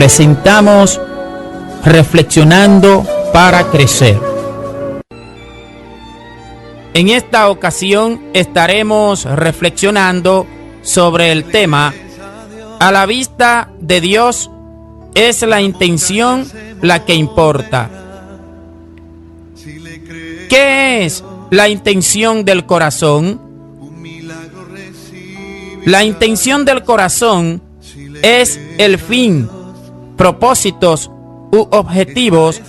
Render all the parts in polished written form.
presentamos Reflexionando para Crecer. En esta ocasión estaremos reflexionando sobre el tema: a la vista de Dios es la intención la que importa. ¿Qué es la intención del corazón? La intención del corazón es el fin, propósitos u objetivos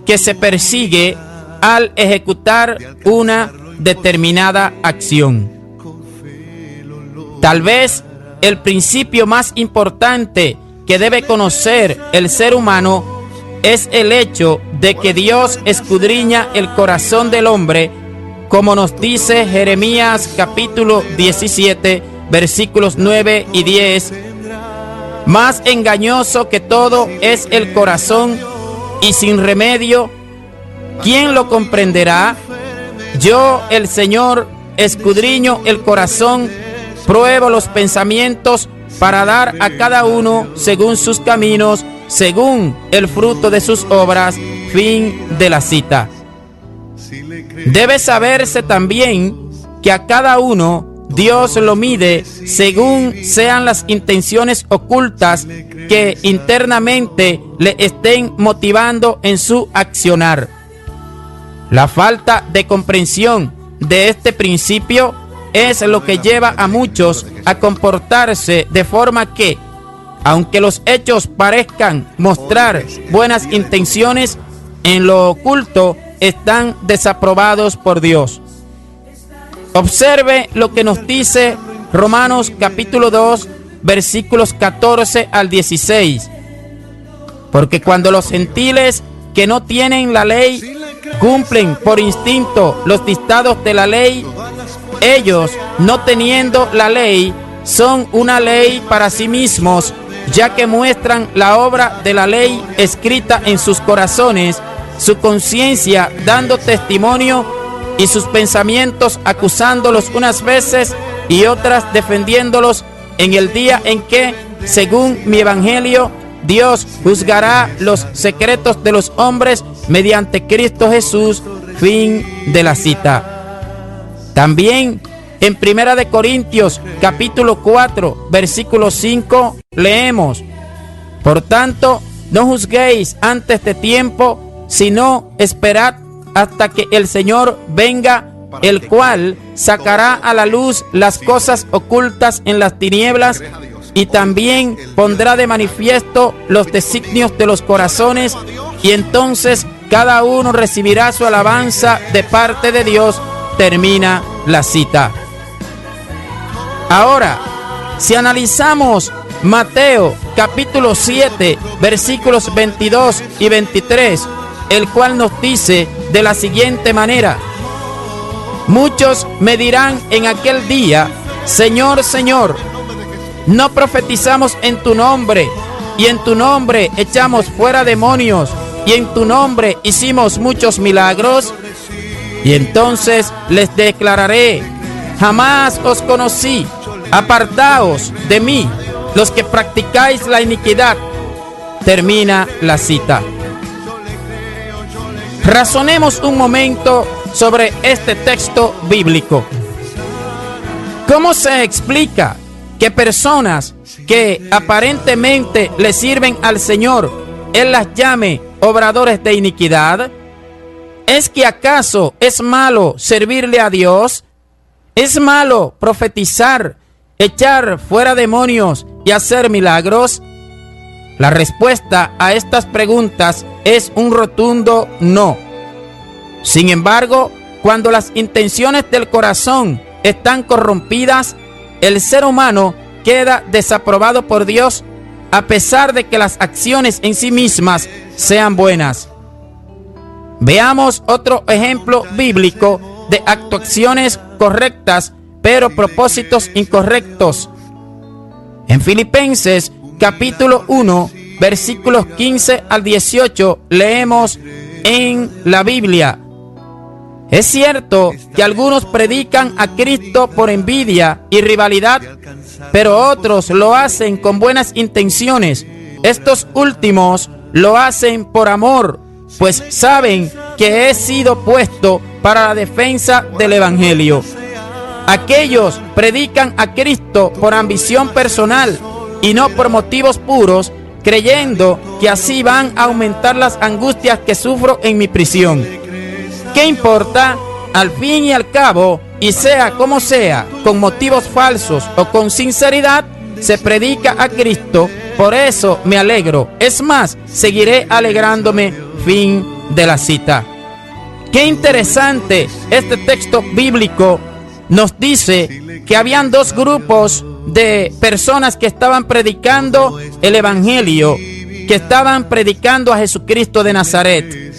que se persigue al ejecutar una determinada acción. Tal vez el principio más importante que debe conocer el ser humano es el hecho de que Dios escudriña el corazón del hombre, como nos dice Jeremías capítulo 17, versículos 9 y 10. Más engañoso que todo es el corazón, y sin remedio, ¿quién lo comprenderá? Yo, el Señor, escudriño el corazón, pruebo los pensamientos para dar a cada uno según sus caminos, según el fruto de sus obras. Fin de la cita. Debe saberse también que a cada uno Dios lo mide según sean las intenciones ocultas que internamente le estén motivando en su accionar. La falta de comprensión de este principio es lo que lleva a muchos a comportarse de forma que, aunque los hechos parezcan mostrar buenas intenciones, en lo oculto están desaprobados por Dios. Observe lo que nos dice Romanos capítulo 2, versículos 14 al 16. Porque cuando los gentiles que no tienen la ley cumplen por instinto los dictados de la ley, ellos, no teniendo la ley, son una ley para sí mismos, ya que muestran la obra de la ley escrita en sus corazones, su conciencia dando testimonio y sus pensamientos acusándolos unas veces y otras defendiéndolos en el día en que, según mi evangelio, Dios juzgará los secretos de los hombres mediante Cristo Jesús. Fin de la cita. También en 1 Corintios capítulo 4, versículo 5 leemos: por tanto, no juzguéis antes de tiempo, sino esperad hasta que el Señor venga, el cual sacará a la luz las cosas ocultas en las tinieblas y también pondrá de manifiesto los designios de los corazones, y entonces cada uno recibirá su alabanza de parte de Dios. Termina la cita. Ahora, si analizamos Mateo capítulo 7, versículos 22 y 23, el cual nos dice de la siguiente manera: muchos me dirán en aquel día, Señor, Señor, ¿no profetizamos en tu nombre, y en tu nombre echamos fuera demonios, y en tu nombre hicimos muchos milagros? Y entonces les declararé: jamás os conocí, apartaos de mí, los que practicáis la iniquidad. Termina la cita. Razonemos un momento sobre este texto bíblico. ¿Cómo se explica que personas que aparentemente le sirven al Señor, Él las llame obradores de iniquidad? ¿Es que acaso es malo servirle a Dios? ¿Es malo profetizar, echar fuera demonios y hacer milagros? La respuesta a estas preguntas es un rotundo no. Sin embargo, cuando las intenciones del corazón están corrompidas, el ser humano queda desaprobado por Dios, a pesar de que las acciones en sí mismas sean buenas. Veamos otro ejemplo bíblico de actuaciones correctas, pero propósitos incorrectos. En Filipenses capítulo 1, versículos 15 al 18, leemos en la Biblia: es cierto que algunos predican a Cristo por envidia y rivalidad, pero otros lo hacen con buenas intenciones, estos últimos lo hacen por amor, pues saben que he sido puesto para la defensa del Evangelio. Aquellos predican a Cristo por ambición personal y no por motivos puros, creyendo que así van a aumentar las angustias que sufro en mi prisión. ¿Qué importa? Al fin y al cabo, y sea como sea, con motivos falsos o con sinceridad, se predica a Cristo. Por eso me alegro. Es más, seguiré alegrándome. Fin de la cita. Qué interesante, este texto bíblico nos dice que habían dos grupos de personas que estaban predicando el Evangelio, que estaban predicando a Jesucristo de Nazaret.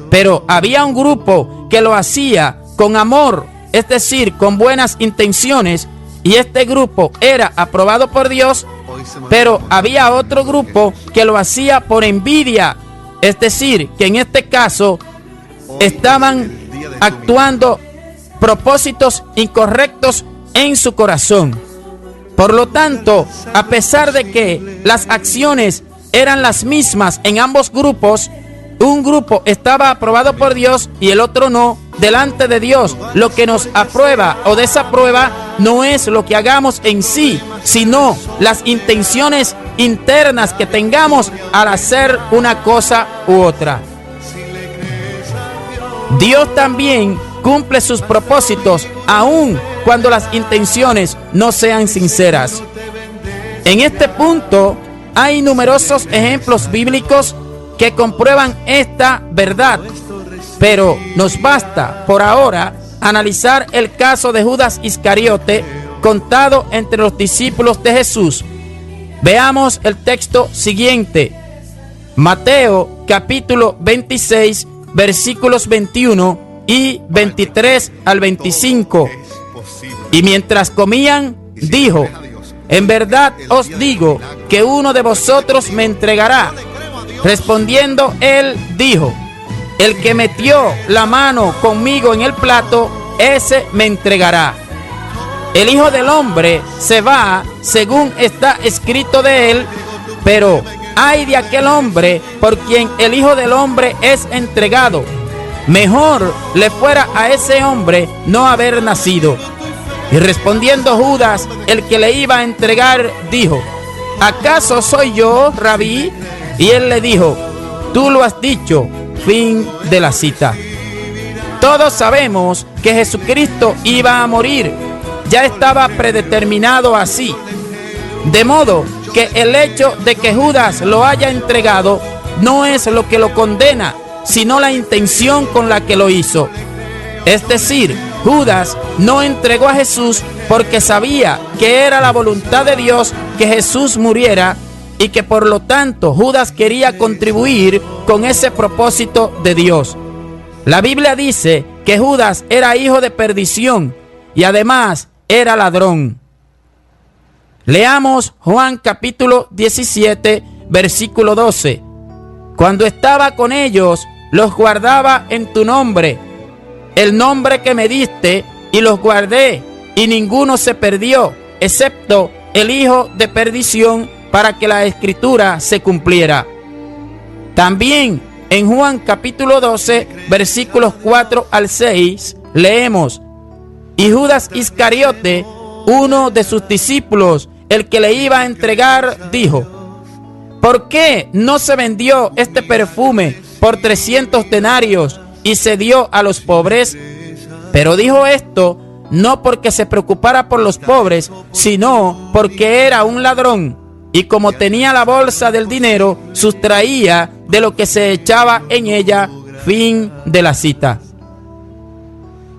Pero había un grupo que lo hacía con amor, es decir, con buenas intenciones, y este grupo era aprobado por Dios. Pero había otro grupo que lo hacía por envidia, es decir, que en este caso estaban actuando propósitos incorrectos en su corazón. Por lo tanto, a pesar de que las acciones eran las mismas en ambos grupos, un grupo estaba aprobado por Dios y el otro no, delante de Dios. Lo que nos aprueba o desaprueba no es lo que hagamos en sí, sino las intenciones internas que tengamos al hacer una cosa u otra. Dios también cumple sus propósitos aun cuando las intenciones no sean sinceras. En este punto hay numerosos ejemplos bíblicos que comprueban esta verdad, pero nos basta por ahora analizar el caso de Judas Iscariote, contado entre los discípulos de Jesús. Veamos el texto siguiente. Mateo capítulo 26, versículos 21 y 23 al 25. Y mientras comían, dijo: en verdad os digo que uno de vosotros me entregará. Respondiendo él, dijo: el que metió la mano conmigo en el plato, ese me entregará. El Hijo del Hombre se va según está escrito de él, pero ay de aquel hombre por quien el Hijo del Hombre es entregado. Mejor le fuera a ese hombre no haber nacido. Y respondiendo Judas, el que le iba a entregar, dijo: ¿acaso soy yo, Rabí? Y él le dijo: tú lo has dicho. Fin de la cita. Todos sabemos que Jesucristo iba a morir. Ya estaba predeterminado así. De modo que el hecho de que Judas lo haya entregado no es lo que lo condena, sino la intención con la que lo hizo. Es decir, Judas no entregó a Jesús porque sabía que era la voluntad de Dios que Jesús muriera, y que por lo tanto Judas quería contribuir con ese propósito de Dios. La Biblia dice que Judas era hijo de perdición y además era ladrón. Leamos Juan capítulo 17, versículo 12. Cuando estaba con ellos, los guardaba en tu nombre, el nombre que me diste, y los guardé, y ninguno se perdió, excepto el hijo de perdición, para que la escritura se cumpliera. También en Juan capítulo 12, versículos 4 al 6, leemos: y Judas Iscariote, uno de sus discípulos, el que le iba a entregar, dijo: ¿por qué no se vendió este perfume por 300 denarios y se dio a los pobres? Pero dijo esto no porque se preocupara por los pobres, sino porque era un ladrón, y como tenía la bolsa del dinero, sustraía de lo que se echaba en ella. Fin de la cita.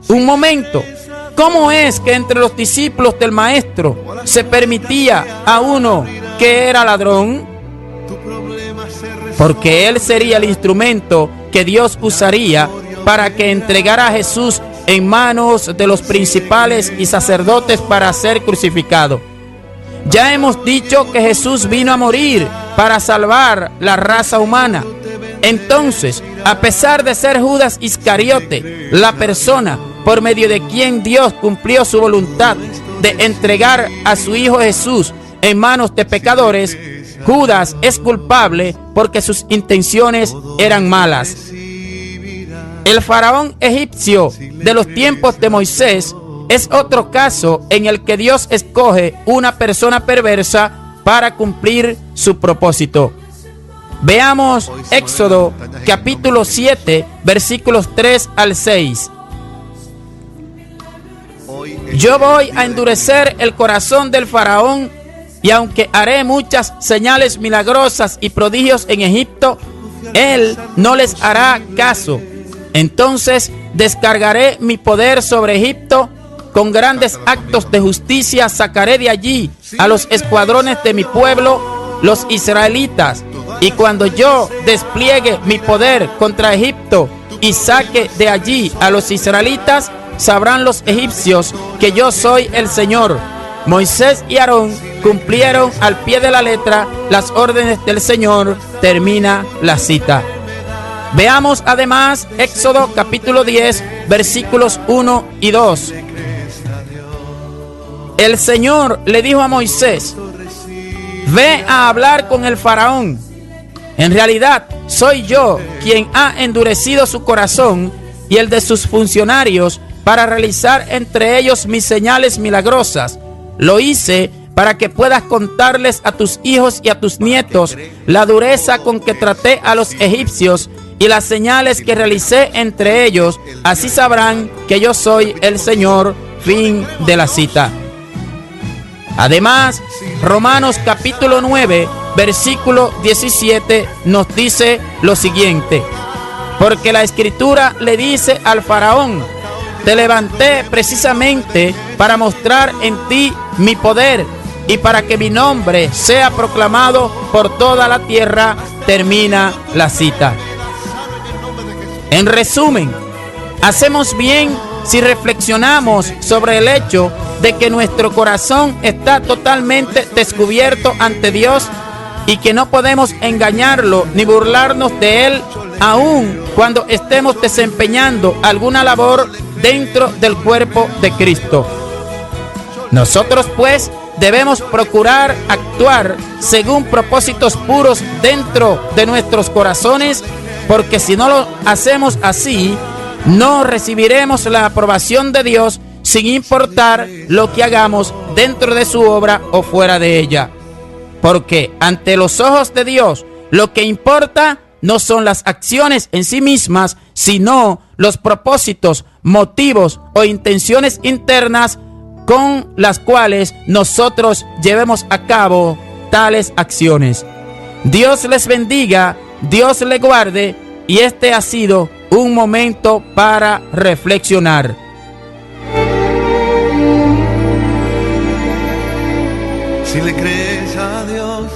Un momento, ¿cómo es que entre los discípulos del Maestro se permitía a uno que era ladrón? Porque él sería el instrumento que Dios usaría para que entregara a Jesús en manos de los principales y sacerdotes para ser crucificado. Ya hemos dicho que Jesús vino a morir para salvar la raza humana. Entonces, a pesar de ser Judas Iscariote, la persona por medio de quien Dios cumplió su voluntad de entregar a su Hijo Jesús en manos de pecadores, Judas es culpable porque sus intenciones eran malas. El faraón egipcio de los tiempos de Moisés es otro caso en el que Dios escoge una persona perversa para cumplir su propósito. Veamos Éxodo capítulo 7, versículos 3 al 6. Yo voy a endurecer el corazón del faraón, y aunque haré muchas señales milagrosas y prodigios en Egipto, él no les hará caso. Entonces descargaré mi poder sobre Egipto, con grandes actos de justicia sacaré de allí a los escuadrones de mi pueblo, los israelitas. Y cuando yo despliegue mi poder contra Egipto y saque de allí a los israelitas, sabrán los egipcios que yo soy el Señor. Moisés y Aarón cumplieron al pie de la letra las órdenes del Señor. Termina la cita. Veamos además Éxodo capítulo 10, versículos 1 y 2. El Señor le dijo a Moisés: ve a hablar con el faraón. En realidad, soy yo quien ha endurecido su corazón y el de sus funcionarios para realizar entre ellos mis señales milagrosas. Lo hice para que puedas contarles a tus hijos y a tus nietos la dureza con que traté a los egipcios y las señales que realicé entre ellos. Así sabrán que yo soy el Señor. Fin de la cita. Además, Romanos capítulo 9, versículo 17 nos dice lo siguiente: porque la Escritura le dice al faraón: te levanté precisamente para mostrar en ti mi poder y para que mi nombre sea proclamado por toda la tierra. Termina la cita. En resumen, hacemos bien si reflexionamos sobre el hecho de que nuestro corazón está totalmente descubierto ante Dios y que no podemos engañarlo ni burlarnos de Él, aun cuando estemos desempeñando alguna labor dentro del cuerpo de Cristo. Nosotros, pues, debemos procurar actuar según propósitos puros dentro de nuestros corazones, porque si no lo hacemos así, no recibiremos la aprobación de Dios, sin importar lo que hagamos dentro de su obra o fuera de ella. Porque ante los ojos de Dios, lo que importa no son las acciones en sí mismas, sino los propósitos, motivos o intenciones internas con las cuales nosotros llevemos a cabo tales acciones. Dios les bendiga, Dios les guarde, y este ha sido un momento para reflexionar. Si le crees a Dios,